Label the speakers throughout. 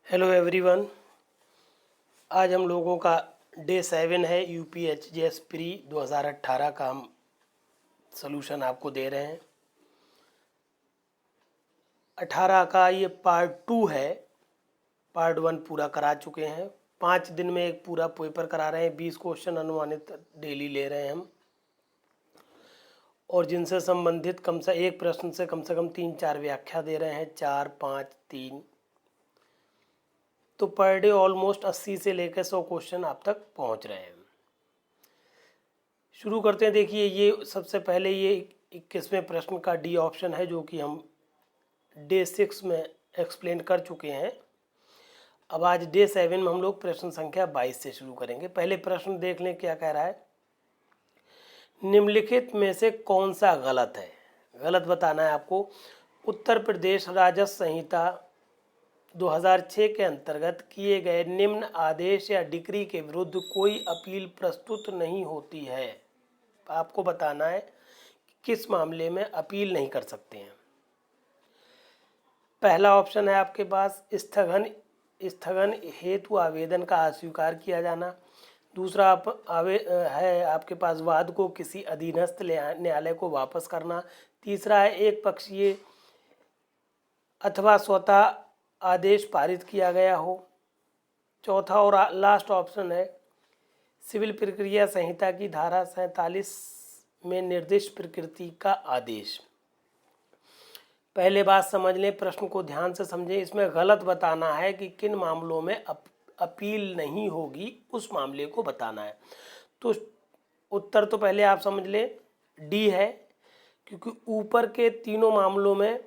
Speaker 1: Hello everyone. आज हम लोगों का डे 7 है। यूपीएचजीएस प्री 2018 का हम सॉल्यूशन आपको दे रहे हैं। 18 का ये पार्ट 2 है। पार्ट 1 पूरा करा चुके हैं। 5 दिन में एक पूरा पेपर करा रहे हैं। 20 क्वेश्चन अनुमानित डेली ले रहे हैं हम, और जिनसे संबंधित कम से एक प्रश्न से कम 3-4 व्याख्या दे रहे हैं। 4, 5, 3, तो पर डे ऑलमोस्ट 80 से लेकर 100 क्वेश्चन आप तक पहुंच रहे हैं। शुरू करते हैं। देखिए, ये सबसे पहले ये 21वें प्रश्न का डी ऑप्शन है, जो कि हम डे 6 में एक्सप्लेन कर चुके हैं। अब आज डे 7 में हम लोग प्रश्न संख्या 22 से शुरू करेंगे। पहले प्रश्न देख लें क्या कह रहा है। निम्नलिखित में से कौन सा गलत है? गलत बताना है आपको। उत्तर प्रदेश राजस्व संहिता 2006 के अंतर्गत किए गए निम्न आदेश या डिक्री के विरुद्ध कोई अपील प्रस्तुत नहीं होती है। आपको बताना है कि किस मामले में अपील नहीं कर सकते हैं। पहला ऑप्शन है आपके पास स्थगन हेतु आवेदन का अस्वीकार किया जाना। दूसरा है आपके पास वाद को किसी अधीनस्थ न्यायालय को वापस करना। तीसरा है एक पक्षीय अथवा स्वतः आदेश पारित किया गया हो। चौथा और लास्ट ऑप्शन है सिविल प्रक्रिया संहिता की धारा 47 में निर्दिष्ट प्रकृति का आदेश। पहले बात समझ लें, प्रश्न को ध्यान से समझें। इसमें गलत बताना है कि किन मामलों में अपील नहीं होगी, उस मामले को बताना है। तो उत्तर तो पहले आप समझ लें डी है, क्योंकि ऊपर के तीनों मामलों में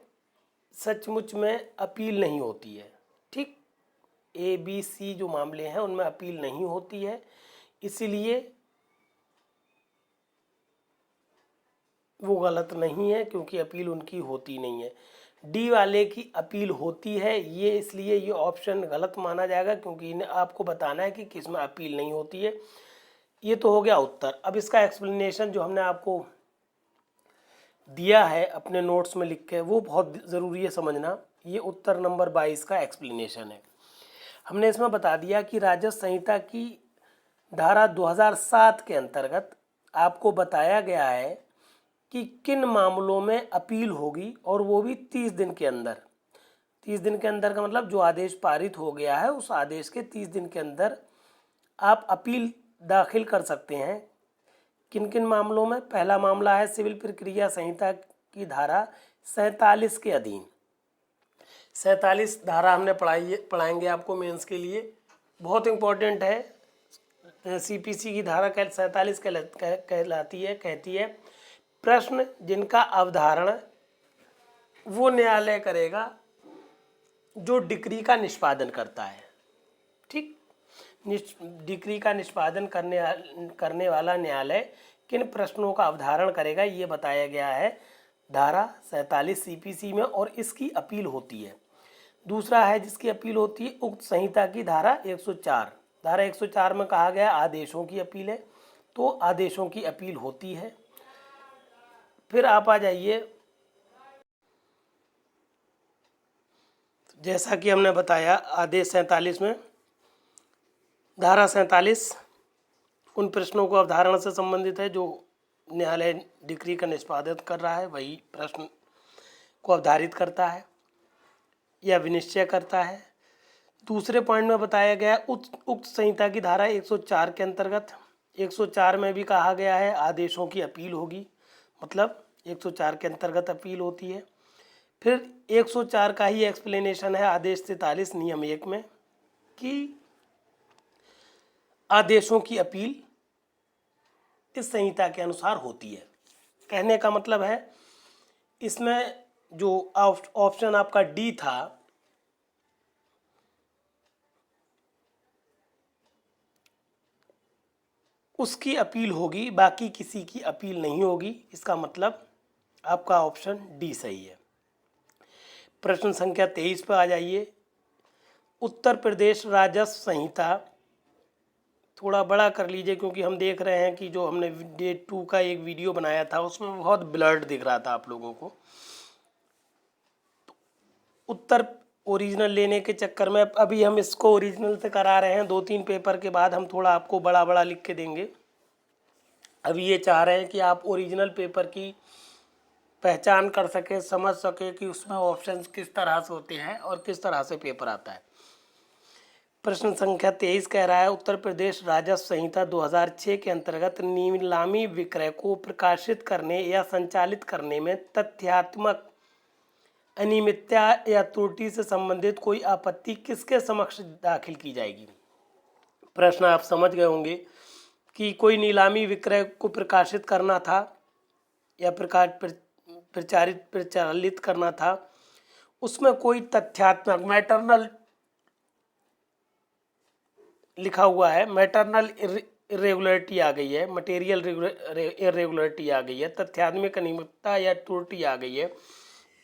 Speaker 1: सचमुच में अपील नहीं होती है। ठीक, ए बी सी जो मामले हैं उनमें अपील नहीं होती है, इसीलिए वो गलत नहीं है, क्योंकि अपील उनकी होती नहीं है। डी वाले की अपील होती है, ये इसलिए ये ऑप्शन गलत माना जाएगा, क्योंकि इन्हें आपको बताना है कि किस में अपील नहीं होती है। ये तो हो गया उत्तर। अब इसका एक्सप्लेनेशन जो हमने आपको दिया है अपने नोट्स में लिख के, वो बहुत ज़रूरी है समझना। ये उत्तर नंबर 22 का एक्सप्लेनेशन है। हमने इसमें बता दिया कि राजस्व संहिता की धारा 2007 के अंतर्गत आपको बताया गया है कि किन मामलों में अपील होगी, और वो भी 30 दिन के अंदर। 30 दिन के अंदर का मतलब जो आदेश पारित हो गया है उस आदेश के 30 दिन के अंदर आप अपील दाखिल कर सकते हैं। किन किन मामलों में? पहला मामला है सिविल प्रक्रिया संहिता की धारा 47 के अधीन। 47 धारा हमने पढ़ाएंगे आपको मेंस के लिए, बहुत इम्पोर्टेंट है। सीपीसी की धारा 47 कहती है प्रश्न जिनका अवधारण वो न्यायालय करेगा जो डिक्री का निष्पादन करता है। ठीक, डिक्री का निष्पादन करने वाला न्यायालय किन प्रश्नों का अवधारण करेगा, ये बताया गया है धारा 47 सीपीसी में, और इसकी अपील होती है। दूसरा है जिसकी अपील होती है उक्त संहिता की धारा 104। धारा 104 में कहा गया आदेशों की अपील है, तो आदेशों की अपील होती है। फिर आप आ जाइए, जैसा कि हमने बताया आदेश 47 में, धारा 47 उन प्रश्नों को अवधारणा से संबंधित है जो न्यायालय डिक्री का निष्पादन कर रहा है, वही प्रश्न को अवधारित करता है या विनिश्चय करता है। दूसरे पॉइंट में बताया गया उक्त संहिता की धारा 104 के अंतर्गत। 104 में भी कहा गया है आदेशों की अपील होगी, मतलब 104 के अंतर्गत अपील होती है। फिर 104 का ही एक्सप्लेनेशन है आदेश 43 नियम 1 में, कि आदेशों की अपील इस संहिता के अनुसार होती है। कहने का मतलब है इसमें जो ऑप्शन आपका डी था, उसकी अपील होगी, बाकी किसी की अपील नहीं होगी। इसका मतलब आपका ऑप्शन डी सही है। प्रश्न संख्या 23 पर आ जाइए। उत्तर प्रदेश राजस्व संहिता, थोड़ा बड़ा कर लीजिए क्योंकि हम देख रहे हैं कि जो हमने डे 2 का एक वीडियो बनाया था उसमें बहुत ब्लर्ड दिख रहा था आप लोगों को। उत्तर ओरिजिनल लेने के चक्कर में अभी हम इसको ओरिजिनल से करा रहे हैं, 2-3 पेपर के बाद हम थोड़ा आपको बड़ा बड़ा लिख के देंगे। अभी ये चाह रहे हैं कि आप ओरिजिनल पेपर की पहचान कर सके, समझ सके कि उसमें ऑप्शंस किस तरह से होते हैं और किस तरह से पेपर आता है। प्रश्न संख्या 23 कह रहा है उत्तर प्रदेश राजस्व संहिता 2006 के अंतर्गत नीलामी विक्रय को प्रकाशित करने या संचालित करने में तथ्यात्मक अनियमितता या त्रुटि से संबंधित कोई आपत्ति किसके समक्ष दाखिल की जाएगी। प्रश्न आप समझ गए होंगे कि कोई नीलामी विक्रय को प्रकाशित करना था या प्रचालित करना था, उसमें कोई तथ्यात्मक मैटरनल लिखा हुआ है, मैटरनल इरेगुलरिटी आ गई है, मटेरियल इरेगुलरिटी आ गई है, तथ्यात्मक अनियमितता या त्रुटि आ गई है,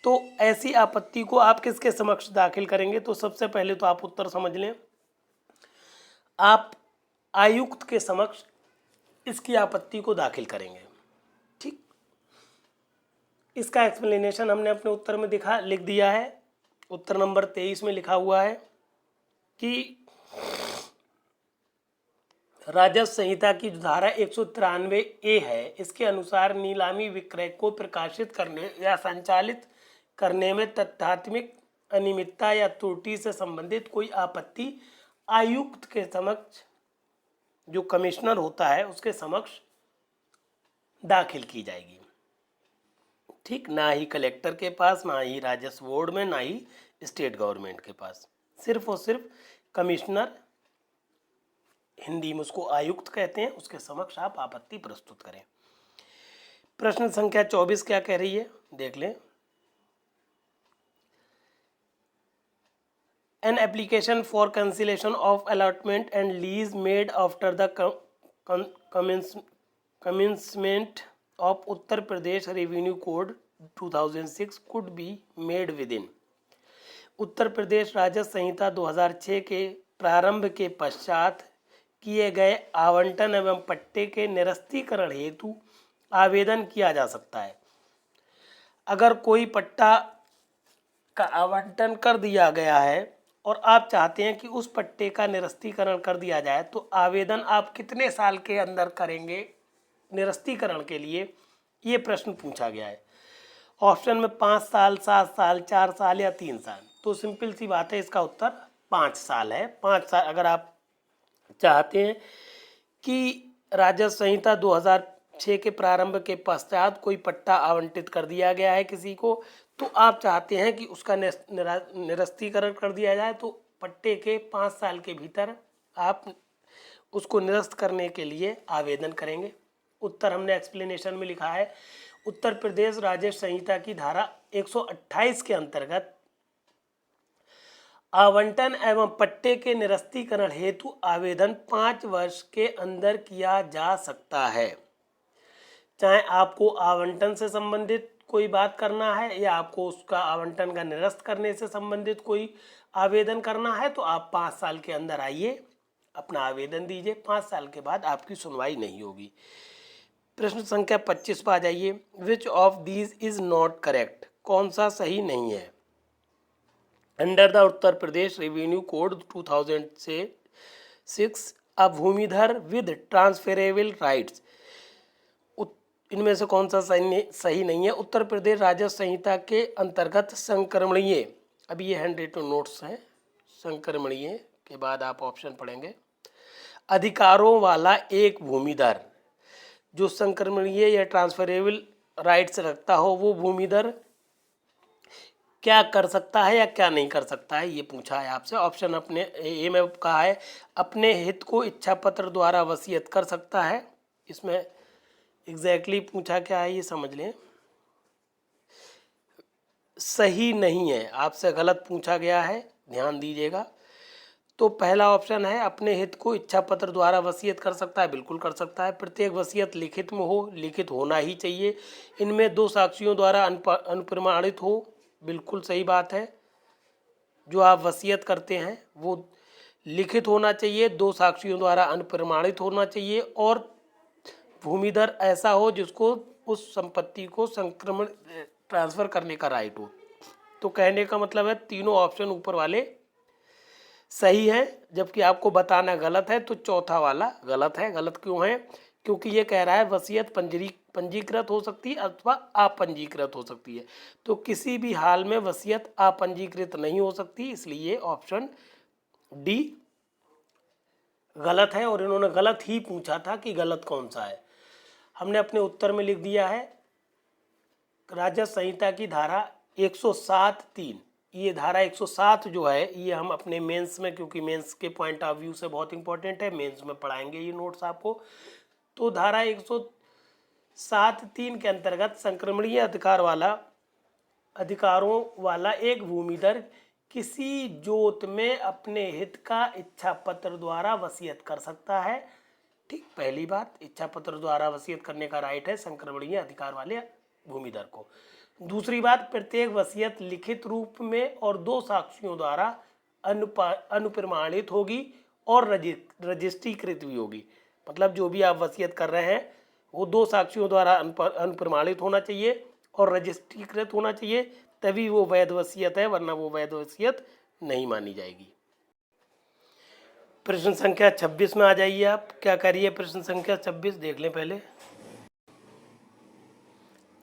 Speaker 1: तो ऐसी आपत्ति को आप किसके समक्ष दाखिल करेंगे। तो सबसे पहले तो आप उत्तर समझ लें, आप आयुक्त के समक्ष इसकी आपत्ति को दाखिल करेंगे। ठीक, इसका एक्सप्लेनेशन हमने अपने उत्तर में लिख दिया है। उत्तर नंबर 23 में लिखा हुआ है कि राजस्व संहिता की जो धारा 193A है, इसके अनुसार नीलामी विक्रय को प्रकाशित करने या संचालित करने में तथ्यात्मक अनियमितता या त्रुटि से संबंधित कोई आपत्ति आयुक्त के समक्ष, जो कमिश्नर होता है उसके समक्ष दाखिल की जाएगी। ठीक, ना ही कलेक्टर के पास, ना ही राजस्व बोर्ड में, ना ही स्टेट गवर्नमेंट के पास, सिर्फ और सिर्फ कमिश्नर, हिंदी में उसको आयुक्त कहते हैं, उसके समक्ष आप आपत्ति प्रस्तुत करें। प्रश्न संख्या 24 क्या कह रही है, देख लें। An application for cancellation of allotment and lease made after the commencement of Uttar Pradesh Revenue Code 2006 could be made within Uttar Pradesh राजस्व संहिता 2006 के प्रारंभ के पश्चात किए गए आवंटन एवं पट्टे के निरस्तीकरण हेतु आवेदन किया जा सकता है। अगर कोई पट्टा का आवंटन कर दिया गया है और आप चाहते हैं कि उस पट्टे का निरस्तीकरण कर दिया जाए, तो आवेदन आप कितने साल के अंदर करेंगे निरस्तीकरण के लिए, ये प्रश्न पूछा गया है। ऑप्शन में 5 साल, 7 साल, 4 साल या 3 साल। तो सिंपल सी बात है, इसका उत्तर 5 साल है। 5 साल अगर आप चाहते हैं कि राजस्व संहिता 2006 के प्रारंभ के पश्चात कोई पट्टा आवंटित कर दिया गया है किसी को, तो आप चाहते हैं कि उसका निरस्तीकरण कर दिया जाए, तो पट्टे के 5 साल के भीतर आप उसको निरस्त करने के लिए आवेदन करेंगे। उत्तर हमने एक्सप्लेनेशन में लिखा है, उत्तर प्रदेश राजस्व संहिता की धारा 128 के अंतर्गत आवंटन एवं पट्टे के निरस्तीकरण हेतु आवेदन 5 वर्ष के अंदर किया जा सकता है। चाहे आपको आवंटन से संबंधित कोई बात करना है या आपको उसका आवंटन का निरस्त करने से संबंधित कोई आवेदन करना है, तो आप 5 साल के अंदर आइए, अपना आवेदन दीजिए। 5 साल के बाद आपकी सुनवाई नहीं होगी। प्रश्न संख्या 25 पर आ जाइए। Which of these is not correct, कौन सा सही नहीं है। Under the Uttar Pradesh revenue code 2006 a bhumidhar with transferable rights, इनमें से कौन सा सही नहीं है। उत्तर प्रदेश राजस्व संहिता के अंतर्गत संक्रमणीय, अभी ये हैंड रिटन नोट्स हैं, संक्रमणीय के बाद आप ऑप्शन पढ़ेंगे। अधिकारों वाला एक भूमिधर, जो संक्रमणीय या ट्रांसफरेबल राइट्स रखता हो, वो भूमिधर क्या कर सकता है या क्या नहीं कर सकता है, ये पूछा है आपसे। ऑप्शन अपने ए में कहा है अपने हित को इच्छा पत्र द्वारा वसीयत कर सकता है। इसमें एग्जैक्टली पूछा क्या है ये समझ लें। सही नहीं है, आपसे गलत पूछा गया है, ध्यान दीजिएगा। तो पहला ऑप्शन है अपने हित को इच्छा पत्र द्वारा वसीयत कर सकता है, बिल्कुल कर सकता है। प्रत्येक वसीयत लिखित में हो, लिखित होना ही चाहिए। इनमें 2 साक्षियों द्वारा अनुप्रमाणित हो, बिल्कुल सही बात है। जो आप वसीयत करते हैं वो लिखित होना चाहिए, 2 साक्षियों द्वारा अनुप्रमाणित होना चाहिए, और भूमिधर ऐसा हो जिसको उस संपत्ति को संक्रमण ट्रांसफर करने का राइट हो। तो कहने का मतलब है तीनों ऑप्शन ऊपर वाले सही है, जबकि आपको बताना गलत है, तो चौथा वाला गलत है। गलत क्यों है? क्योंकि ये कह रहा है वसीयत पंजीकृत हो सकती है अथवा अपंजीकृत हो सकती है, तो किसी भी हाल में वसीयत अपंजीकृत नहीं हो सकती, इसलिए ऑप्शन डी गलत है। और इन्होंने गलत ही पूछा था कि गलत कौन सा है। हमने अपने उत्तर में लिख दिया है राजस्व संहिता की धारा 107(3), ये धारा 107 जो है ये हम अपने मेंस में, क्योंकि मेंस के पॉइंट ऑफ व्यू से बहुत इंपॉर्टेंट है, मेंस में पढ़ाएंगे ये नोट्स आपको। तो धारा 107(3) के अंतर्गत संक्रमणीय अधिकारों वाला एक भूमिधर किसी जोत में अपने हित का इच्छा पत्र द्वारा वसीयत कर सकता है। ठीक, पहली बात, इच्छा पत्र द्वारा वसीयत करने का राइट है संक्रमणीय अधिकार वाले भूमिधर को। दूसरी बात, प्रत्येक वसीयत लिखित रूप में और 2 साक्षियों द्वारा अनुप्रमाणित होगी और रजिस्ट्रीकृत भी होगी। मतलब जो भी आप वसीयत कर रहे हैं वो 2 साक्षियों द्वारा अनुप्रमाणित होना चाहिए और रजिस्ट्रीकृत होना चाहिए, तभी वो वैध वसीयत है, वरना वो वैध वसीयत नहीं मानी जाएगी। प्रश्न संख्या 26 में आ जाइए आप। क्या करिए प्रश्न संख्या 26 देख लें पहले।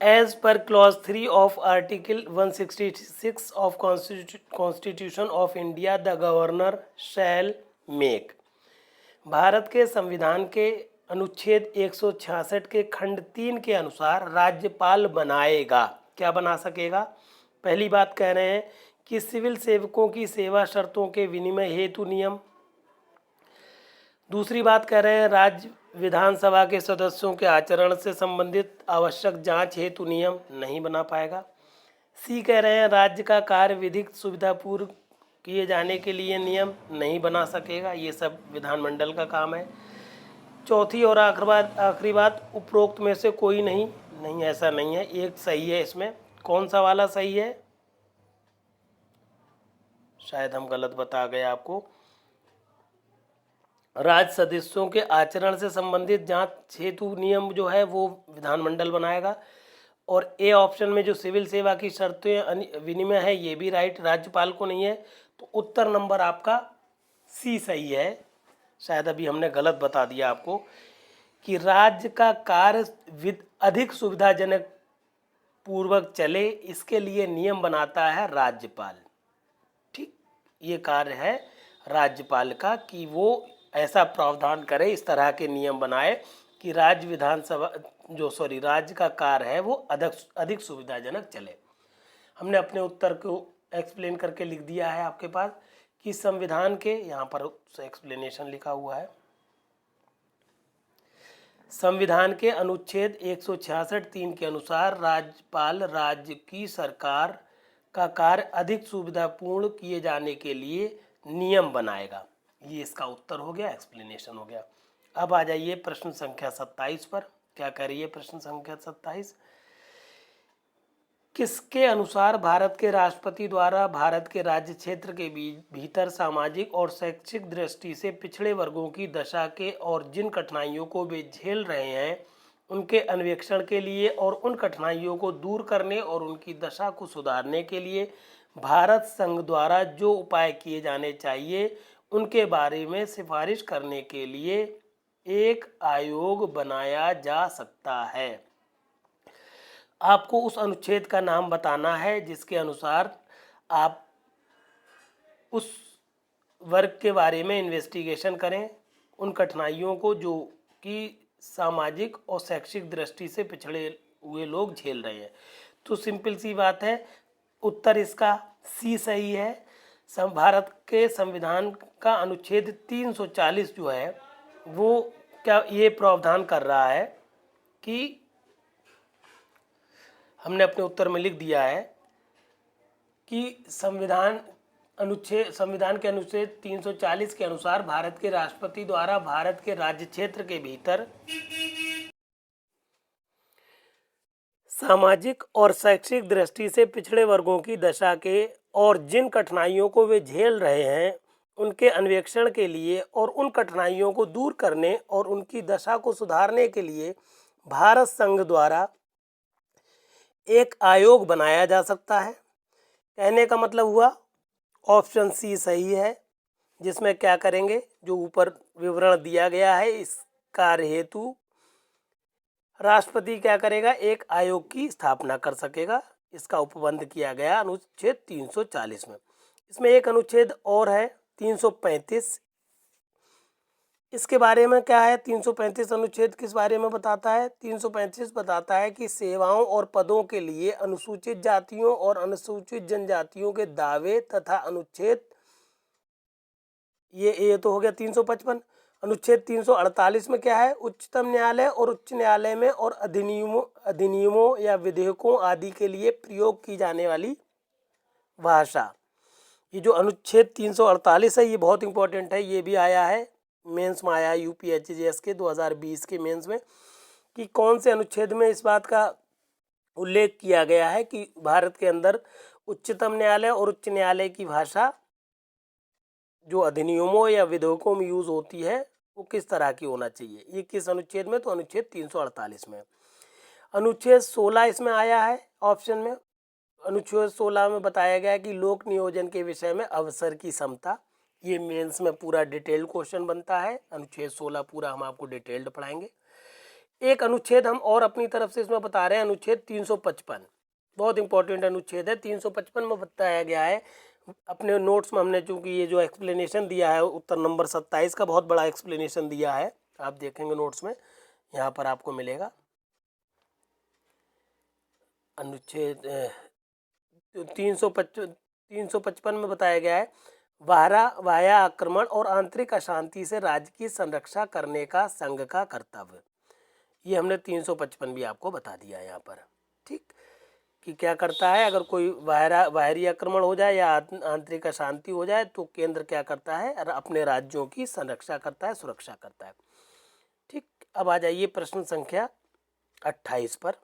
Speaker 1: As per clause 3 of Article 166 of Constitution of India, the governor shall make। Bharat के संविधान के अनुच्छेद 166 के खंड 3 के अनुसार राज्यपाल बनाएगा। क्या बना सकेगा? पहली बात कह रहे हैं कि सिविल सेवकों की सेवा शर्तों के विनिमय हेतु नियम। दूसरी बात कह रहे हैं राज्य विधानसभा के सदस्यों के आचरण से संबंधित आवश्यक जांच हेतु नियम नहीं बना पाएगा। सी कह रहे हैं राज्य का कार्य विधिक सुविधापूर्व किए जाने के लिए नियम नहीं बना सकेगा, ये सब विधानमंडल का काम है। चौथी और आखिरी बात, उपरोक्त में से कोई नहीं, ऐसा नहीं है, एक सही है इसमें। कौन सा वाला सही है? शायद हम गलत बता गए आपको। राज्य सदस्यों के आचरण से संबंधित जांच हेतु नियम जो है वो विधानमंडल बनाएगा। और ए ऑप्शन में जो सिविल सेवा की शर्तें विनिमय है ये भी राइट, राज्यपाल को नहीं है, तो उत्तर नंबर आपका सी सही है। शायद अभी हमने गलत बता दिया आपको कि राज्य का कार्य अधिक सुविधाजनक पूर्वक चले, इसके लिए नियम बनाता है राज्यपाल। ठीक, ये कार्य है राज्यपाल का कि वो ऐसा प्रावधान करे, इस तरह के नियम बनाए कि राज्य का कार्य है वो अधिक सुविधाजनक चले। हमने अपने उत्तर को एक्सप्लेन करके लिख दिया है आपके पास कि संविधान के, यहाँ पर एक्सप्लेनेशन लिखा हुआ है, संविधान के अनुच्छेद 166(3) के अनुसार राज्यपाल राज्य की सरकार का कार्य अधिक सुविधापूर्ण किए जाने के लिए नियम बनाएगा। ये इसका उत्तर हो गया, एक्सप्लेनेशन हो गया। अब आ जाइए प्रश्न संख्या 27 पर। क्या कह रही है प्रश्न संख्या 27? किसके अनुसार भारत के राष्ट्रपति द्वारा भारत के राज्य क्षेत्र के भीतर सामाजिक और शैक्षिक दृष्टि से पिछड़े वर्गों की दशा के और जिन कठिनाइयों को वे झेल रहे हैं उनके अन्वेषण के लिए और उन कठिनाइयों को दूर करने और उनकी दशा को सुधारने के लिए भारत संघ द्वारा जो उपाय किए जाने चाहिए उनके बारे में सिफारिश करने के लिए एक आयोग बनाया जा सकता है। आपको उस अनुच्छेद का नाम बताना है जिसके अनुसार आप उस वर्ग के बारे में इन्वेस्टिगेशन करें, उन कठिनाइयों को जो कि सामाजिक और शैक्षिक दृष्टि से पिछड़े हुए लोग झेल रहे हैं। तो सिंपल सी बात है, उत्तर इसका सी सही है। भारत के संविधान का अनुच्छेद 340 जो है वो क्या ये प्रावधान कर रहा है कि हमने अपने उत्तर में लिख दिया है कि संविधान के अनुच्छेद 340 के अनुसार भारत के राष्ट्रपति द्वारा भारत के राज्य क्षेत्र के भीतर सामाजिक और शैक्षिक दृष्टि से पिछड़े वर्गों की दशा के और जिन कठिनाइयों को वे झेल रहे हैं उनके अन्वेषण के लिए और उन कठिनाइयों को दूर करने और उनकी दशा को सुधारने के लिए भारत संघ द्वारा एक आयोग बनाया जा सकता है। कहने का मतलब हुआ ऑप्शन सी सही है, जिसमें क्या करेंगे, जो ऊपर विवरण दिया गया है इस कार्य हेतु राष्ट्रपति क्या करेगा, एक आयोग की स्थापना कर सकेगा। इसका उपबंध किया गया अनुच्छेद 340 में। इसमें एक अनुच्छेद और है 335। इसके बारे में क्या है, 335 अनुच्छेद किस बारे में बताता है, 335 बताता है कि सेवाओं और पदों के लिए अनुसूचित जातियों और अनुसूचित जनजातियों के दावे तथा अनुच्छेद, ये तो हो गया 355। अनुच्छेद 348 में क्या है, उच्चतम न्यायालय और उच्च न्यायालय में और अधिनियमों या विधेयकों आदि के लिए प्रयोग की जाने वाली भाषा। ये जो अनुच्छेद 348 है ये बहुत इंपॉर्टेंट है, ये भी आया है मेंस में, आया यूपीएचजीएस के 2020 के मेंस में, कि कौन से अनुच्छेद में इस बात का उल्लेख किया गया है कि भारत के अंदर उच्चतम न्यायालय और उच्च न्यायालय की भाषा जो अधिनियमों या विधेयकों में यूज होती है वो किस तरह की होना चाहिए। ये किस अनुच्छेद में, तो अनुच्छेद 348 में। अनुच्छेद 16 इसमें आया है ऑप्शन में। अनुच्छेद 16 में बताया गया है कि लोक नियोजन के विषय में अवसर की समता। ये मेंस में पूरा डिटेल्ड क्वेश्चन बनता है, अनुच्छेद 16 पूरा हम आपको डिटेल्ड पढ़ाएंगे। एक अनुच्छेद हम और अपनी तरफ से इसमें बता रहे हैं, अनुच्छेद 355 बहुत इंपॉर्टेंट अनुच्छेद है। 355 में बताया गया है, अपने नोट्स में हमने चूंकि ये जो एक्सप्लेनेशन दिया है उत्तर नंबर 27 का बहुत बड़ा एक्सप्लेनेशन दिया है, आप देखेंगे नोट्स में, यहाँ पर आपको मिलेगा। अनुच्छेद 355 में बताया गया है, बाह्य आक्रमण और आंतरिक अशांति से राज्य की संरक्षा करने का संघ का कर्तव्य। ये हमने 355 भी आपको बता दिया है यहाँ पर, ठीक, कि क्या करता है अगर कोई बाहरी आक्रमण हो जाए या आंतरिक अशांति हो जाए तो केंद्र क्या करता है, अपने राज्यों की संरक्षा करता है, सुरक्षा करता है। ठीक, अब आ जाइए प्रश्न संख्या 28 पर।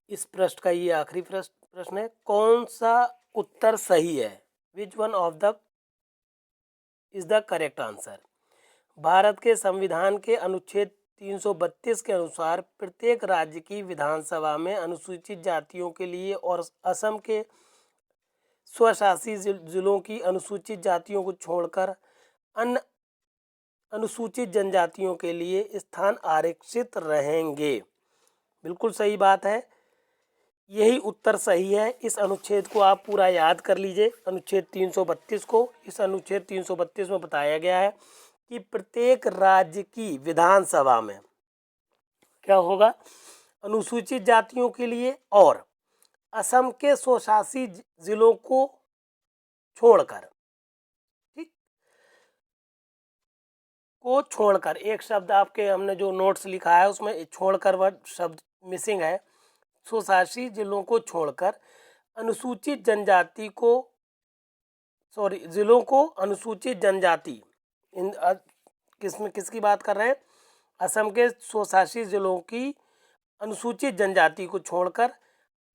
Speaker 1: इस प्रश्न का ये आखिरी प्रश्न है, कौन सा उत्तर सही है, which one of the is the correct answer. Bharat के संविधान के अनुच्छेद 332 के अनुसार प्रत्येक राज्य की विधानसभा में अनुसूचित जातियों के लिए और असम के स्वशासी जिलों की अनुसूचित जातियों को छोड़कर अन्य अनुसूचित जनजातियों के लिए स्थान आरक्षित रहेंगे। बिल्कुल सही बात है, यही उत्तर सही है। इस अनुच्छेद को आप पूरा याद कर लीजिए, अनुच्छेद 332 को। इस अनुच्छेद 332 में बताया गया है कि प्रत्येक राज्य की विधानसभा में क्या होगा, अनुसूचित जातियों के लिए और असम के स्वशासी जिलों को छोड़कर, ठीक, को छोड़कर, एक शब्द आपके हमने जो नोट्स लिखा है उसमें छोड़कर वर्ड शब्द मिसिंग है, स्वशासी जिलों को छोड़कर अनुसूचित जनजाति को, सॉरी, जिलों को अनुसूचित जनजाति, इन किसमें किसकी बात कर रहे हैं, असम के स्वशासी जिलों की अनुसूचित जनजाति को छोड़कर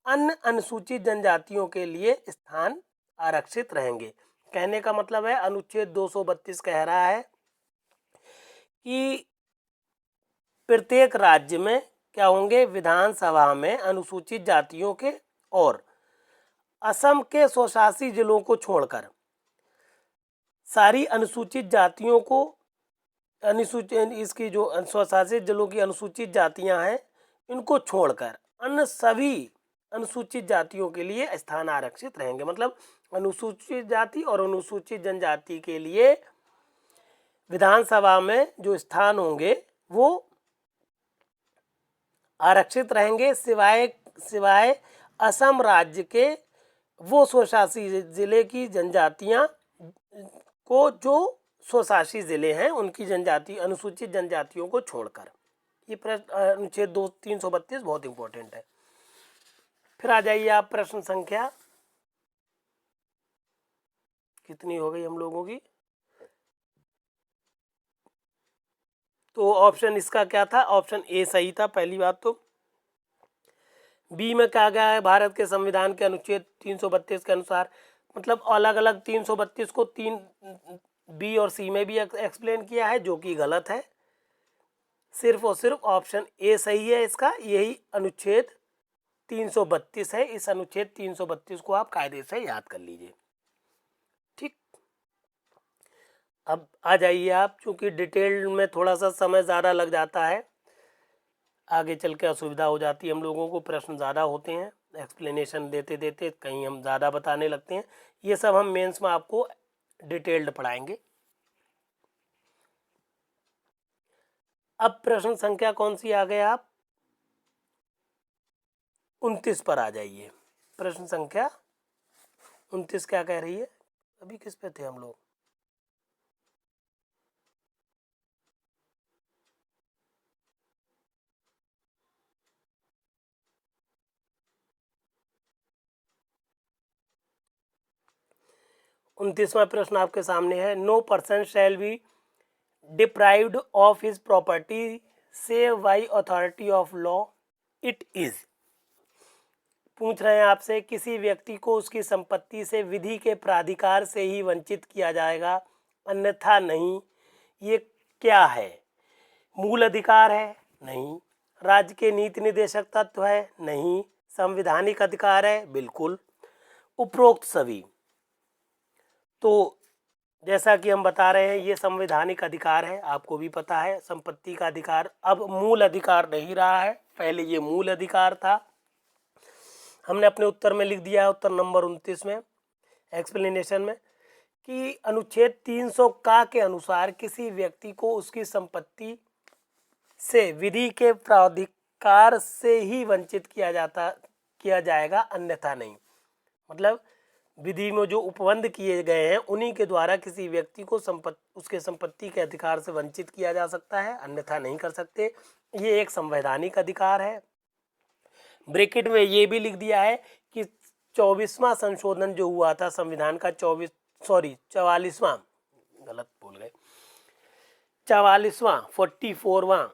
Speaker 1: अन्य अनुसूचित जनजातियों के लिए स्थान आरक्षित रहेंगे। कहने का मतलब है अनुच्छेद 232 कह रहा है कि प्रत्येक राज्य में क्या होंगे, विधानसभा में अनुसूचित जातियों के और असम के स्वशासी जिलों को छोड़कर सारी अनुसूचित जातियों को, अनुसूचित इसकी जो स्वशासित जिलों की अनुसूचित जातियां हैं इनको छोड़कर अन्य सभी अनुसूचित जातियों के लिए स्थान आरक्षित रहेंगे। मतलब अनुसूचित जाति और अनुसूचित जनजाति के लिए विधानसभा में जो स्थान होंगे वो आरक्षित रहेंगे, सिवाय असम राज्य के वो स्वशासी जिले की जनजातियां को, जो स्वशासी जिले हैं उनकी जनजाति, अनुसूचित जनजातियों को छोड़कर। ये प्रश्न अनुच्छेद 332 बहुत इंपॉर्टेंट है। फिर आ जाइए आप प्रश्न संख्या कितनी हो गई हम लोगों की, तो ऑप्शन इसका क्या था, ऑप्शन ए सही था पहली बात। तो बी में कहा गया है भारत के संविधान के अनुच्छेद 332 के अनुसार, मतलब अलग अलग 332 को तीन बी और सी में भी एक्सप्लेन किया है, जो कि गलत है। सिर्फ और सिर्फ ऑप्शन ए सही है इसका, यही अनुच्छेद 332 है। इस अनुच्छेद 332 को आप कायदे से याद कर लीजिए। ठीक, अब आ जाइए आप, चूंकि डिटेल में थोड़ा सा समय ज़्यादा लग जाता है, आगे चल के असुविधा हो जाती है हम लोगों को, प्रश्न ज़्यादा होते हैं, एक्सप्लेनेशन देते देते कहीं हम ज़्यादा बताने लगते हैं। ये सब हम मेंस में आपको डिटेल्ड पढ़ाएंगे। अब प्रश्न संख्या कौन सी आ गए आप? 29 पर आ जाइए। प्रश्न संख्या 29 क्या कह रही है? अभी किस पे थे हम लोग? उनतीसवां प्रश्न आपके सामने है। No person shall be deprived of his property save by authority of law it is. पूछ रहे हैं आपसे, किसी व्यक्ति को उसकी संपत्ति से विधि के प्राधिकार से ही वंचित किया जाएगा, अन्यथा नहीं। ये क्या है? मूल अधिकार है? नहीं। राज्य के नीति निर्देशक तत्व है? नहीं। संवैधानिक अधिकार है? बिल्कुल। उपरोक्त सभी। तो जैसा कि हम बता रहे हैं, ये संवैधानिक अधिकार है, आपको भी पता है। संपत्ति का अधिकार अब मूल अधिकार नहीं रहा है, पहले ये मूल अधिकार था। हमने अपने उत्तर में लिख दिया है, उत्तर नंबर 29 में एक्सप्लेनेशन में, कि अनुच्छेद 300 का के अनुसार किसी व्यक्ति को उसकी संपत्ति से विधि के प्राधिकार से ही वंचित किया जाएगा, अन्यथा नहीं। मतलब विधि में जो उपबंध किए गए हैं उन्हीं के द्वारा किसी व्यक्ति को उसके संपत्ति के अधिकार से वंचित किया जा सकता है, अन्यथा नहीं कर सकते। ये एक संवैधानिक अधिकार है। ब्रैकेट में ये भी लिख दिया है कि 24वां संशोधन जो हुआ था संविधान का, 44वां, गलत बोल गए, 44वां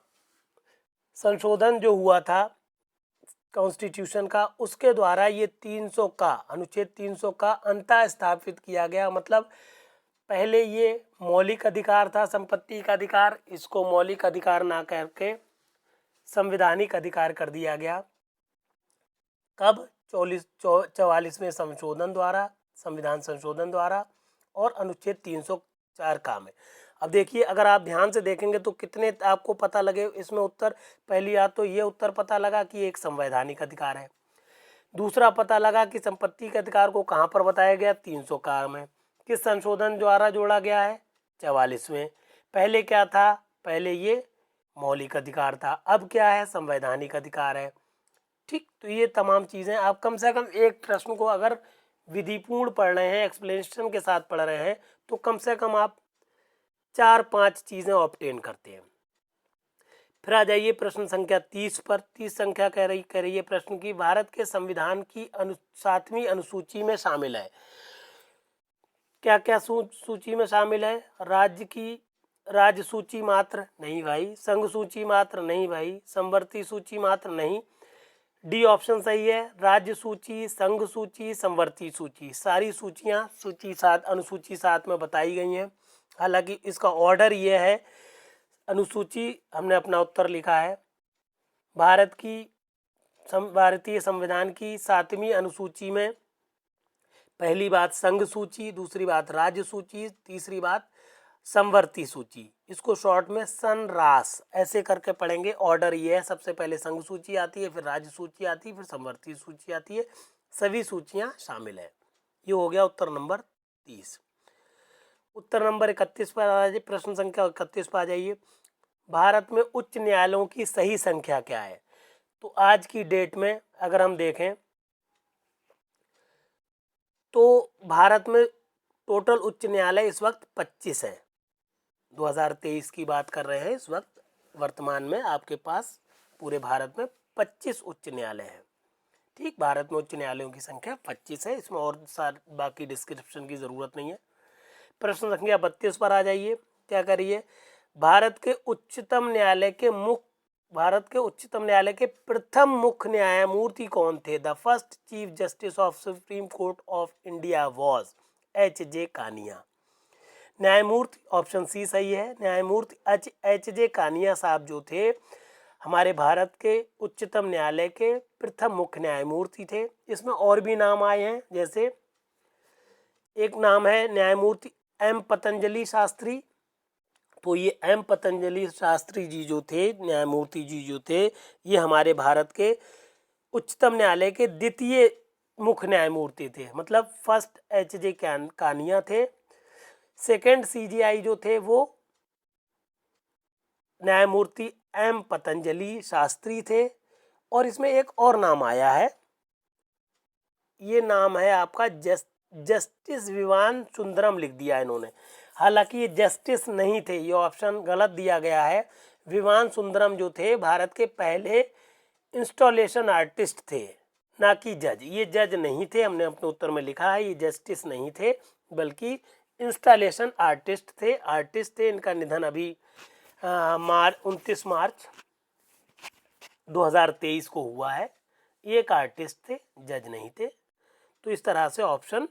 Speaker 1: संशोधन जो हुआ था कॉन्स्टिट्यूशन का, उसके द्वारा ये 300 का, अनुच्छेद 300 का अंतः स्थापित किया गया। मतलब पहले ये मौलिक अधिकार था, संपत्ति का अधिकार, इसको मौलिक अधिकार ना करके संवैधानिक अधिकार कर दिया गया। कब? 44वें संशोधन द्वारा, संविधान संशोधन द्वारा, और अनुच्छेद 304 का में। अब देखिए, अगर आप ध्यान से देखेंगे तो कितने आपको पता लगे इसमें उत्तर। पहली बात तो ये उत्तर पता लगा कि एक संवैधानिक अधिकार है। दूसरा पता लगा कि संपत्ति के अधिकार को कहाँ पर बताया गया? 300 का में। किस संशोधन द्वारा जोड़ा गया है? 44वें। पहले क्या था? पहले ये मौलिक अधिकार था, अब क्या है? संवैधानिक अधिकार है। ठीक, तो ये तमाम चीज़ें आप कम से कम एक प्रश्न को अगर विधिपूर्ण पढ़ रहे हैं, एक्सप्लेनेशन के साथ पढ़ रहे हैं, तो कम से कम आप 4-5 चीज़ें ऑब्टेन करते हैं। फिर आ जाइए प्रश्न संख्या 30 पर। 30 संख्या कह रही है प्रश्न की, भारत के संविधान की 7वीं अनुसूची में शामिल है। क्या क्या सूची में शामिल है? राज्य सूची मात्र नहीं भाई, संघ सूची मात्र नहीं भाई, संवर्ती सूची मात्र नहीं। डी ऑप्शन सही है। राज्य सूची, संघ सूची, संवर्ती सूची, सारी सूचियां अनुसूची 7 में बताई गई हैं। हालांकि इसका ऑर्डर ये है, अनुसूची हमने अपना उत्तर लिखा है। भारतीय संविधान की 7वीं अनुसूची में पहली बात संघ सूची, दूसरी बात राज्य सूची, तीसरी बात संवर्ती सूची। इसको शॉर्ट में संरास ऐसे करके पढ़ेंगे। ऑर्डर ये है, सबसे पहले संघ सूची आती है, फिर राज्य सूची आती है, फिर संवर्ती सूची आती है। सभी सूचियां शामिल है। ये हो गया उत्तर नंबर 30। उत्तर नंबर 31 पर आ जाइए। प्रश्न संख्या 31 पर आ जाइए। भारत में उच्च न्यायालयों की सही संख्या क्या है? तो आज की डेट में अगर हम देखें तो भारत में टोटल उच्च न्यायालय इस वक्त 25 है। 2023 की बात कर रहे हैं। इस वक्त वर्तमान में आपके पास पूरे भारत में 25 उच्च न्यायालय हैं। ठीक, भारत में उच्च न्यायालयों की संख्या 25 है। इसमें और बाकी डिस्क्रिप्शन की ज़रूरत नहीं है। प्रश्न संख्या 32 पर आ जाइए। क्या करिए? भारत के उच्चतम न्यायालय के प्रथम मुख्य न्यायमूर्ति कौन थे? The first chief justice of supreme court of India was H.J. Kania. न्यायमूर्ति ऑप्शन सी सही है। न्यायमूर्ति H.J. कानिया साहब जो थे, हमारे भारत के उच्चतम न्यायालय के प्रथम मुख्य न्यायमूर्ति थे। इसमें और भी नाम आए हैं, जैसे एक नाम है न्यायमूर्ति एम पतंजलि शास्त्री। तो ये एम पतंजलि शास्त्री जी जो थे, न्यायमूर्ति जी जो थे, ये हमारे भारत के उच्चतम न्यायालय के द्वितीय मुख्य न्यायमूर्ति थे, मतलब फर्स्ट एच.जे. कानिया थे। सेकेंड सीजीआई जो थे वो न्यायमूर्ति एम पतंजलि शास्त्री थे। और इसमें एक और नाम आया है, ये नाम है आपका जस्टिस विवान सुंदरम लिख दिया इन्होंने, हालांकि ये जस्टिस नहीं थे, ये ऑप्शन गलत दिया गया है। विवान सुंदरम जो थे भारत के पहले इंस्टॉलेशन आर्टिस्ट थे, ना कि जज। ये जज नहीं थे, हमने अपने उत्तर में लिखा है, ये जस्टिस नहीं थे बल्कि इंस्टॉलेशन आर्टिस्ट थे। इनका निधन अभी 29 मार्च 2023 को हुआ है। ये एक आर्टिस्ट थे, जज नहीं थे। तो इस तरह से ऑप्शन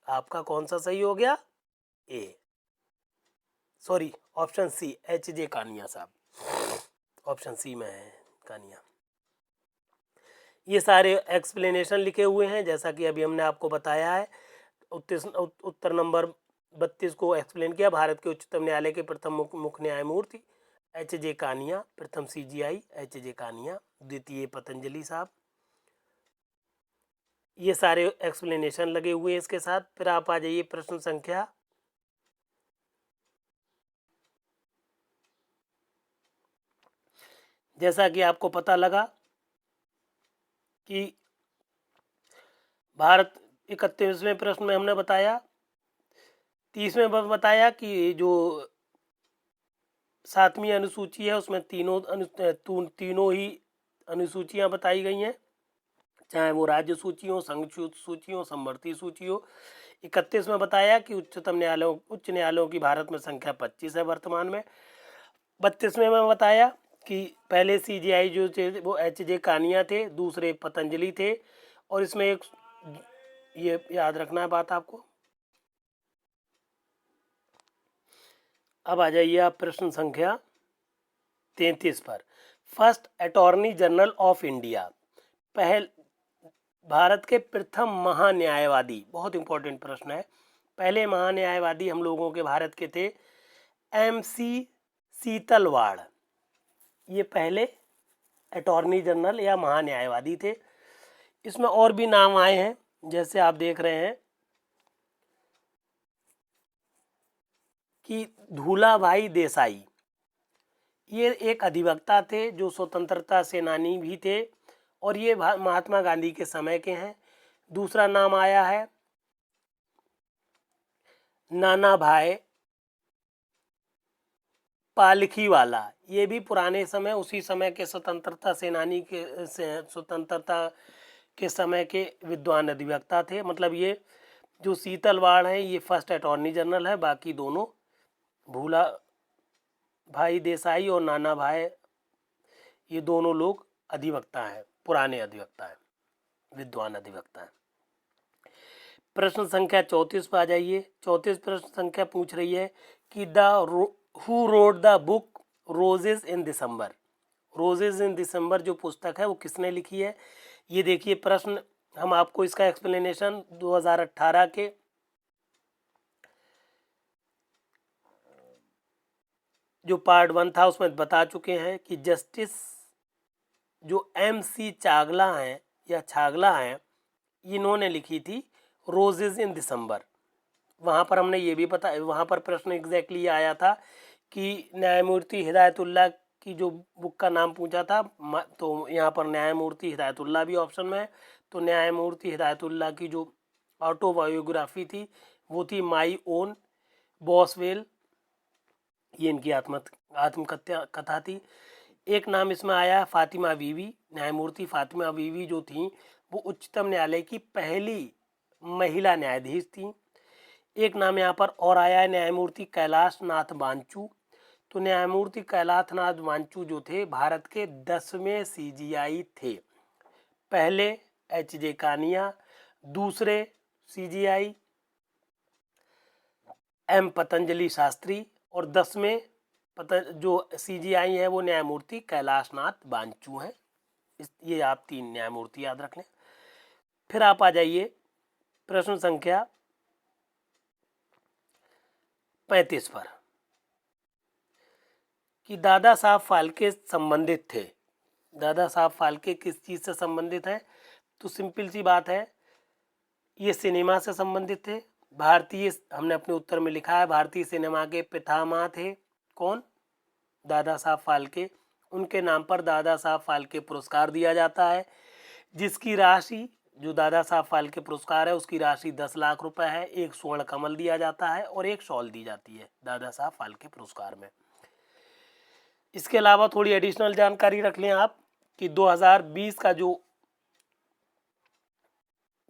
Speaker 1: आपका कौन सा सही हो गया? ए, सॉरी ऑप्शन सी, एच.जे. कानिया साहब, ऑप्शन सी में है कानिया। ये सारे एक्सप्लेनेशन लिखे हुए हैं जैसा कि अभी हमने आपको बताया है। उत्तर नंबर 32 को एक्सप्लेन किया। भारत के उच्चतम न्यायालय के प्रथम मुख्य न्यायमूर्ति एच.जे. कानिया, प्रथम सीजीआई एच.जे. कानिया, द्वितीय पतंजलि साहब। ये सारे एक्सप्लेनेशन लगे हुए हैं इसके साथ। फिर आप आ जाइए प्रश्न संख्या जैसा कि आपको पता लगा कि भारत 31वें प्रश्न में हमने बताया, 30वें में बताया कि जो 7वीं अनुसूची है उसमें तीनों ही अनुसूचियां बताई गई हैं, चाहे वो राज्य सूची हो, संघ सूची हो, समवर्ती सूची हो। 31 में बताया कि उच्च न्यायालयों की भारत में संख्या 25 है वर्तमान में। 32वें में बताया कि पहले सीजीआई जो थे वो एच.जे. कानिया थे, दूसरे पतंजलि थे। और इसमें एक ये याद रखना है बात आपको। अब आ जाइए आप प्रश्न संख्या 33 पर। First attorney general of India, Bharat के प्रथम महान्यायवादी, बहुत इंपॉर्टेंट प्रश्न है। पहले महान्यायवादी हम लोगों के भारत के थे एम.सी. सीतलवाड़, ये पहले अटॉर्नी जनरल या महान्यायवादी थे। इसमें और भी नाम आए हैं, जैसे आप देख रहे हैं कि धूलाभाई देसाई, ये एक अधिवक्ता थे जो स्वतंत्रता सेनानी भी थे और ये महात्मा गांधी के समय के हैं। दूसरा नाम आया है नाना भाई पालखीवाला, ये भी पुराने समय उसी समय के स्वतंत्रता सेनानी के स्वतंत्रता के समय के विद्वान अधिवक्ता थे। मतलब ये जो सीतलवाड़ है ये फर्स्ट अटॉर्नी जनरल है, बाकी दोनों भूला भाई देसाई और नाना भाई, ये दोनों लोग अधिवक्ता हैं, पुराने अधिवक्ता हैं, विद्वान अधिवक्ता हैं। प्रश्न संख्या 34 पर आ जाइए। 34 प्रश्न संख्या पूछ रही है कि who wrote the book roses in December. Roses in December जो पुस्तक है वो किसने लिखी है? ये देखिए प्रश्न, हम आपको इसका एक्सप्लेनेशन 2018 के जो पार्ट 1 था उसमें बता चुके हैं कि जस्टिस जो एम.सी. चागला हैं या छागला हैं, इन्होंने लिखी थी रोजेज इन दिसंबर। वहाँ पर हमने ये भी पता, वहाँ पर प्रश्न एग्जैक्टली आया था कि न्यायमूर्ति हिदायतुल्लाह की जो बुक का नाम पूछा था, तो यहाँ पर न्यायमूर्ति हिदायतुल्लाह भी ऑप्शन में है। तो न्यायमूर्ति हिदायतुल्लाह की जो ऑटोबायोग्राफी थी वो थी माई ओन बॉसवेल, ये इनकी आत्मकथा कथा थी। एक नाम इसमें आया फातिमा बीवी, न्यायमूर्ति फातिमा बीवी जो थी वो उच्चतम न्यायालय की पहली महिला न्यायाधीश थी। एक नाम यहाँ पर और आया है न्यायमूर्ति कैलाश नाथ बांचू। तो न्यायमूर्ति कैलाश नाथ बांचू जो थे भारत के 10वें सीजीआई थे। पहले एच.जे. कानिया, दूसरे सीजीआई एम पतंजलि शास्त्री और 10वें पता जो CGI है वो न्यायमूर्ति कैलाशनाथ बांचू हैं। ये आप 3 न्यायमूर्ति याद रख लें। फिर आप आ जाइए प्रश्न संख्या 35 पर कि दादा साहब फाल्के संबंधित थे। दादा साहब फाल्के किस चीज़ से संबंधित है? तो सिंपल सी बात है, ये सिनेमा से संबंधित थे। भारतीय, हमने अपने उत्तर में लिखा है, भारतीय सिनेमा के पितामह थे। कौन? दादा साहब फाल्के। उनके नाम पर दादा साहब फाल्के पुरस्कार दिया जाता है, जिसकी राशि, जो दादा साहब फाल्के पुरस्कार है उसकी राशि 10 लाख रुपए है। एक स्वर्ण कमल दिया जाता है और एक शॉल दी जाती है दादा साहब फाल्के पुरस्कार में। इसके अलावा थोड़ी एडिशनल जानकारी रख लें आप कि 2020 का जो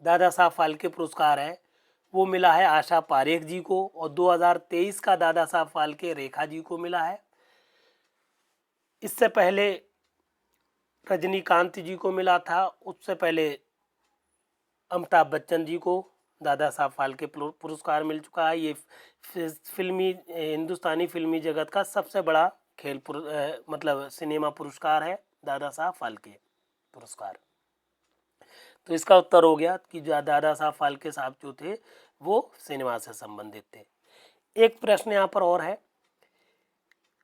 Speaker 1: दादा साहब फाल्के पुरस्कार है वो मिला है आशा पारेख जी को, और 2023 का दादा साहब फाल्के रेखा जी को मिला है। इससे पहले रजनीकांत जी को मिला था, उससे पहले अमिताभ बच्चन जी को दादा साहब फाल्के पुरस्कार मिल चुका है। ये फिल्मी, हिंदुस्तानी फिल्मी जगत का सबसे बड़ा मतलब सिनेमा पुरस्कार है दादा साहब फाल्के पुरस्कार। तो इसका उत्तर हो गया कि जो दादा साहब फाल्के साहब जो थे वो सिनेमा से संबंधित थे। एक प्रश्न यहाँ पर और है,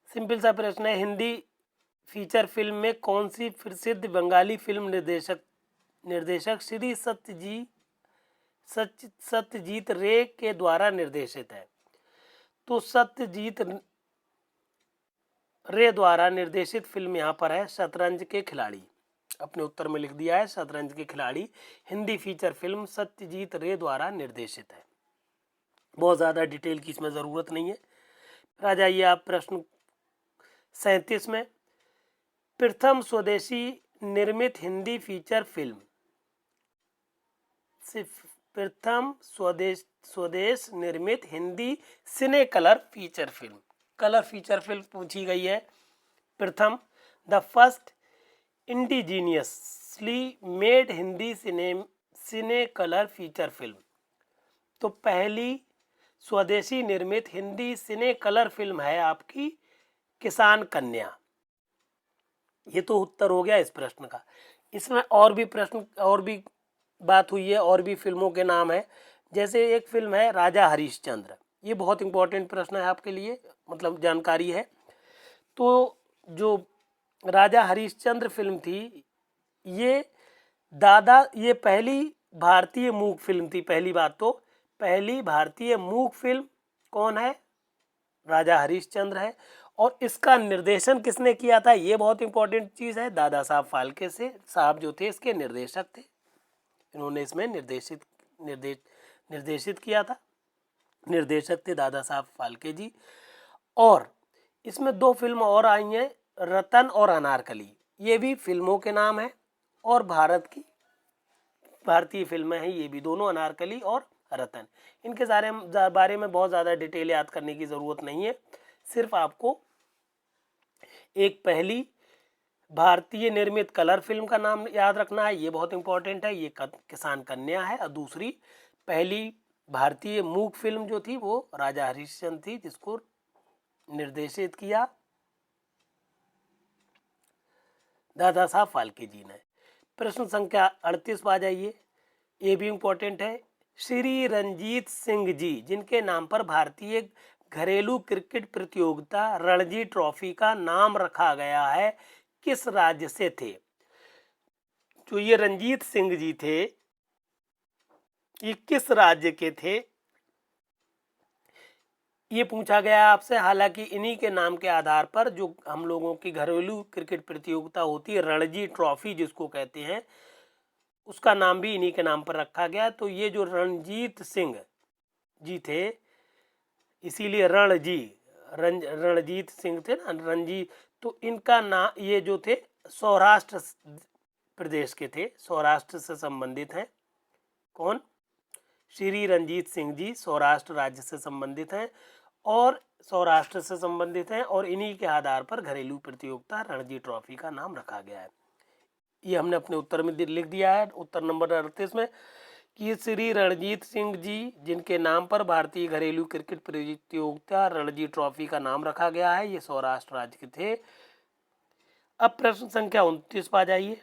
Speaker 1: सिंपल सा प्रश्न है, हिंदी फीचर फिल्म में कौन सी प्रसिद्ध बंगाली फिल्म निर्देशक श्री सत्यजीत रे के द्वारा निर्देशित है? तो सत्यजीत रे द्वारा निर्देशित फिल्म यहाँ पर है शतरंज के खिलाड़ी। अपने उत्तर में लिख दिया है शतरंज के खिलाड़ी हिंदी फीचर फिल्म सत्यजीत रे द्वारा निर्देशित है। बहुत ज़्यादा डिटेल की इसमें ज़रूरत नहीं है। फिर आ जाइए आप प्रश्न 37 में, प्रथम स्वदेशी निर्मित हिंदी फीचर फिल्म, प्रथम स्वदेश निर्मित Hindi cine colour feature film, colour feature film पूछी गई है। प्रथम, the first indigenously made Hindi cine colour feature film. तो पहली स्वदेशी निर्मित हिंदी सिने कलर फिल्म है आपकी किसान कन्या। ये तो उत्तर हो गया इस प्रश्न का। इसमें और भी प्रश्न, और भी बात हुई है, और भी फिल्मों के नाम है। जैसे एक फिल्म है राजा हरिश्चंद्र, ये बहुत इंपॉर्टेंट प्रश्न है आपके लिए, मतलब जानकारी है। तो जो राजा हरिश्चंद्र फिल्म थी, ये पहली भारतीय मूक फिल्म थी। पहली बात तो पहली भारतीय मूक फिल्म कौन है? राजा हरिश्चंद्र है। और इसका निर्देशन किसने किया था? ये बहुत इंपॉर्टेंट चीज़ है। दादा साहब फाल्के से साहब जो थे इसके निर्देशक थे, इन्होंने इसमें निर्देशित किया था। निर्देशक थे दादा साहब फाल्के जी। और इसमें 2 फिल्म और आई हैं, रतन और अनारकली। ये भी फिल्मों के नाम हैं और भारतीय फिल्में हैं ये भी दोनों, अनारकली और रतन। इनके बारे में बहुत ज़्यादा डिटेल याद करने की ज़रूरत नहीं है। सिर्फ आपको एक पहली भारतीय निर्मित कलर फिल्म का नाम याद रखना है, ये बहुत इंपॉर्टेंट है, ये किसान कन्या है। और दूसरी पहली भारतीय मूक फिल्म जो थी वो राजा हरिश्चंद्र थी, जिसको निर्देशित किया दादा साहब फाल्के जी ने। प्रश्न संख्या 38 पर आ जाइए, ये भी इंपॉर्टेंट है। श्री रंजीत सिंह जी, जिनके नाम पर भारतीय घरेलू क्रिकेट प्रतियोगिता रणजी ट्रॉफी का नाम रखा गया है, किस राज्य से थे? जो ये रंजीत सिंह जी थे, ये किस राज्य के थे, ये पूछा गया आपसे। हालांकि इन्हीं के नाम के आधार पर जो हम लोगों की घरेलू क्रिकेट प्रतियोगिता होती है रणजी ट्रॉफी जिसको कहते हैं, उसका नाम भी इन्हीं के नाम पर रखा गया। तो ये जो रणजीत सिंह जी थे, इसीलिए रणजीत सिंह थे ना, रणजी। तो इनका नाम, ये जो थे सौराष्ट्र प्रदेश के थे, सौराष्ट्र से संबंधित हैं। कौन? श्री रंजीत सिंह जी सौराष्ट्र राज्य से संबंधित हैं और सौराष्ट्र से संबंधित हैं, और इन्हीं के आधार पर घरेलू प्रतियोगिता रणजी ट्रॉफी का नाम रखा गया है। ये हमने अपने उत्तर में लिख दिया है, उत्तर नंबर 38 में, कि श्री रणजीत सिंह जी जिनके नाम पर भारतीय घरेलू क्रिकेट प्रतियोगिता रणजी ट्रॉफी का नाम रखा गया है, ये सौराष्ट्र राज्य के थे। अब प्रश्न संख्या 29 पर आ जाइए,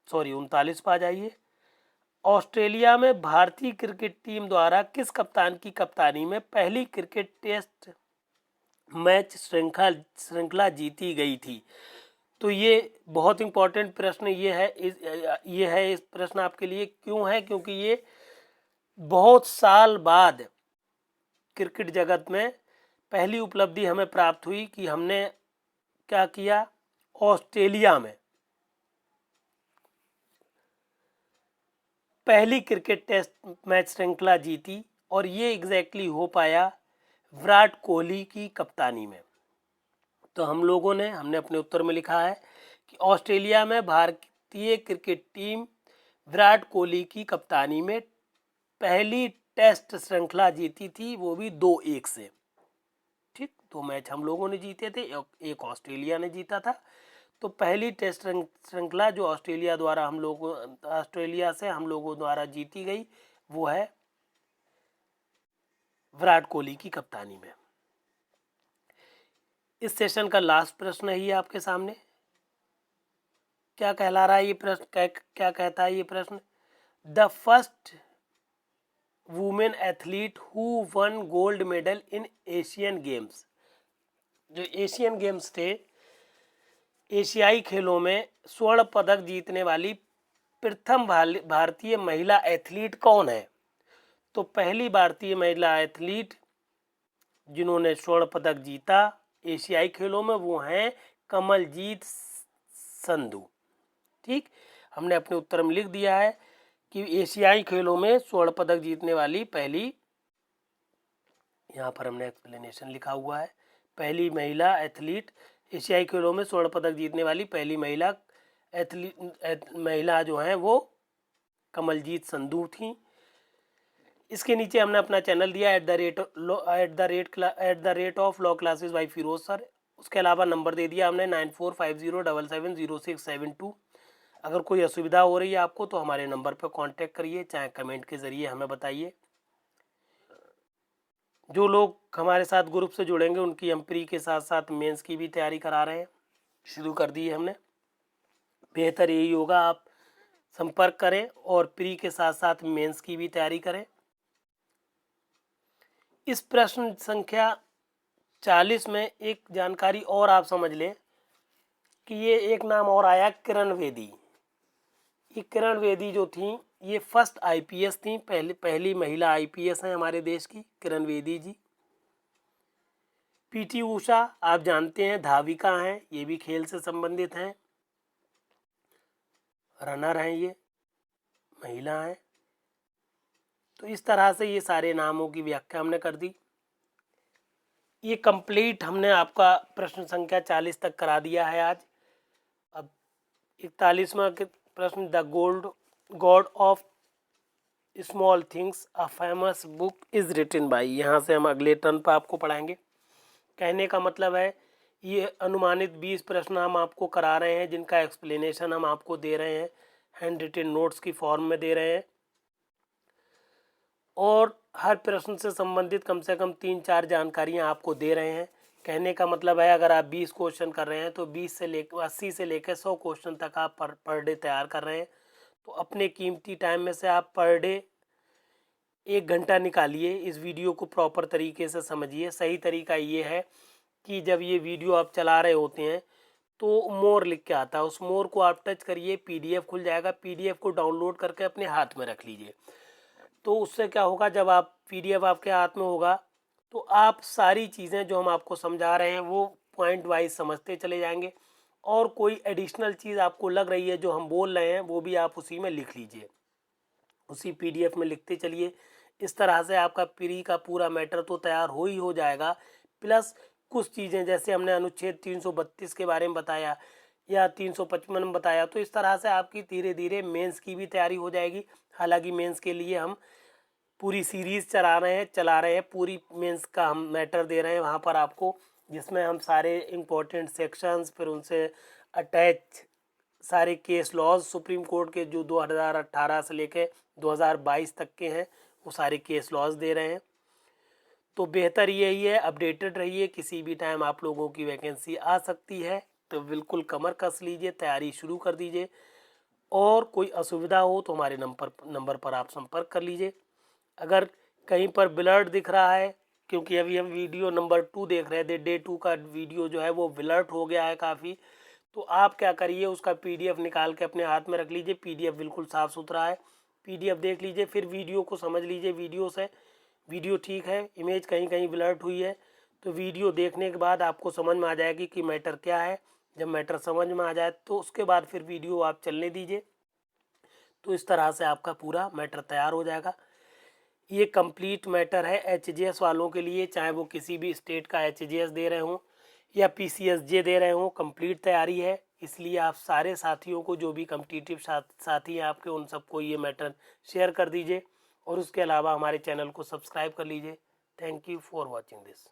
Speaker 1: 39 पर आ जाइए। ऑस्ट्रेलिया में भारतीय क्रिकेट टीम द्वारा किस कप्तान की कप्तानी में पहली क्रिकेट टेस्ट मैच श्रृंखला जीती गई थी? तो ये बहुत इंपॉर्टेंट प्रश्न ये है इस प्रश्न आपके लिए क्यों है, क्योंकि ये बहुत साल बाद क्रिकेट जगत में पहली उपलब्धि हमें प्राप्त हुई कि हमने क्या किया, ऑस्ट्रेलिया में पहली क्रिकेट टेस्ट मैच श्रृंखला जीती, और ये एग्जैक्टली हो पाया विराट कोहली की कप्तानी में। तो हमने अपने उत्तर में लिखा है कि ऑस्ट्रेलिया में भारतीय क्रिकेट टीम विराट कोहली की कप्तानी में पहली टेस्ट श्रृंखला जीती थी, वो भी 2-1 से। ठीक, 2 मैच हम लोगों ने जीते थे, एक ऑस्ट्रेलिया ने जीता था। तो पहली टेस्ट श्रृंखला जो ऑस्ट्रेलिया से हम लोगों द्वारा जीती गई वो है विराट कोहली की कप्तानी में। इस सेशन का लास्ट प्रश्न है ये आपके सामने। क्या कहला रहा है ये प्रश्न, क्या कहता है ये प्रश्न? The first women athlete who one gold medal in Asian games. जो एशियन गेम्स थे, एशियाई खेलों में स्वर्ण पदक जीतने वाली प्रथम भारतीय महिला एथलीट कौन है? तो पहली भारतीय महिला एथलीट जिन्होंने स्वर्ण पदक जीता एशियाई खेलों में वो हैं कमलजीत संधू। ठीक, हमने अपने उत्तर में लिख दिया है कि एशियाई खेलों में स्वर्ण पदक जीतने वाली पहली, यहाँ पर हमने एक्सप्लेनेशन लिखा हुआ है, पहली महिला एथलीट एशियाई खेलों में स्वर्ण पदक जीतने वाली पहली महिला जो है वो कमलजीत संधू थी। इसके नीचे हमने अपना चैनल दिया at the rate of law classes by Firoz sir. उसके अलावा नंबर दे दिया हमने 9450770672। अगर कोई असुविधा हो रही है आपको तो हमारे नंबर पर कांटेक्ट करिए, चाहे कमेंट के ज़रिए हमें बताइए। जो लोग हमारे साथ ग्रुप से जुड़ेंगे उनकी हम प्री के साथ साथ मेंस की भी तैयारी करा रहे हैं, शुरू कर दी है हमने। बेहतर यही होगा आप संपर्क करें और प्री के साथ साथ मेंस की भी तैयारी करें। इस प्रश्न संख्या 40 में एक जानकारी और आप समझ लें कि ये एक नाम और आया, किरण बेदी। ये किरण बेदी जो थी ये फर्स्ट आईपीएस थी, पहली महिला आईपीएस हैं हमारे देश की, किरण बेदी जी। पीटी उषा आप जानते हैं धाविका हैं, ये भी खेल से संबंधित हैं, रनर हैं, ये महिला हैं। तो इस तरह से ये सारे नामों की व्याख्या हमने कर दी। ये कंप्लीट हमने आपका प्रश्न संख्या 40 तक करा दिया है आज। अब 41वां प्रश्न, the god of small things a famous book is written by. यहाँ से हम अगले टर्न पर आपको पढ़ाएंगे। कहने का मतलब है ये अनुमानित 20 प्रश्न हम आपको करा रहे हैं जिनका एक्सप्लेनेशन हम आपको दे रहे हैं, हैंड रिटन नोट्स की फॉर्म में दे रहे हैं, और हर प्रश्न से संबंधित कम से कम 3-4 जानकारियाँ आपको दे रहे हैं। कहने का मतलब है अगर आप 20 क्वेश्चन कर रहे हैं तो 80 से लेकर 100 क्वेश्चन तक आप पर डे तैयार कर रहे हैं। तो अपने कीमती टाइम में से आप पर डे 1 घंटा निकालिए, इस वीडियो को प्रॉपर तरीके से समझिए। सही तरीका ये है कि जब ये वीडियो आप चला रहे होते हैं तो मोर लिख के आता है, उस मोर को आप टच करिए, पीडीएफ खुल जाएगा, पीडीएफ को डाउनलोड करके अपने हाथ में रख लीजिए। तो उससे क्या होगा, जब आप पीडीएफ आपके हाथ में होगा तो आप सारी चीज़ें जो हम आपको समझा रहे हैं वो पॉइंट वाइज समझते चले जाएंगे, और कोई एडिशनल चीज़ आपको लग रही है जो हम बोल रहे हैं वो भी आप उसी में लिख लीजिए, उसी पीडीएफ में लिखते चलिए। इस तरह से आपका प्री का पूरा मैटर तो तैयार हो जाएगा, प्लस कुछ चीज़ें जैसे हमने अनुच्छेद 332 के बारे में बताया या 355 में बताया, तो इस तरह से आपकी धीरे धीरे मेंस की भी तैयारी हो जाएगी। हालांकि मेंस के लिए हम पूरी सीरीज़ चला रहे हैं, पूरी मेंस का हम मैटर दे रहे हैं वहाँ पर आपको, जिसमें हम सारे इम्पोर्टेंट सेक्शंस फिर उनसे अटैच सारे केस लॉज सुप्रीम कोर्ट के जो 2018 से लेके 2022 तक के हैं वो सारे केस लॉज दे रहे हैं। तो बेहतर यही है, अपडेटेड रहिए, किसी भी टाइम आप लोगों की वैकेंसी आ सकती है। तो बिल्कुल कमर कस लीजिए, तैयारी शुरू कर दीजिए, और कोई असुविधा हो तो हमारे नंबर पर आप संपर्क कर लीजिए। अगर कहीं पर ब्लर्ड दिख रहा है, क्योंकि अभी हम वीडियो नंबर 2 देख रहे थे, डे 2 का वीडियो जो है वो ब्लर्ड हो गया है काफ़ी, तो आप क्या करिए, उसका पीडीएफ निकाल के अपने हाथ में रख लीजिए। पीडीएफ बिल्कुल साफ़ सुथरा है, पीडीएफ देख लीजिए, फिर वीडियो को समझ लीजिए। वीडियो ठीक है, इमेज कहीं कहीं ब्लर्ड हुई है, तो वीडियो देखने के बाद आपको समझ में आ जाएगी कि मैटर क्या है। जब मैटर समझ में आ जाए तो उसके बाद फिर वीडियो आप चलने दीजिए। तो इस तरह से आपका पूरा मैटर तैयार हो जाएगा। ये कंप्लीट मैटर है एचजीएस वालों के लिए, चाहे वो किसी भी स्टेट का एचजीएस दे रहे हों या पीसीएसजे दे रहे हों, कंप्लीट तैयारी है। इसलिए आप सारे साथियों को, जो भी कम्पिटिटिव साथी हैं आपके, उन सबको ये मैटर शेयर कर दीजिए, और उसके अलावा हमारे चैनल को सब्सक्राइब कर लीजिए। Thank you for watching this.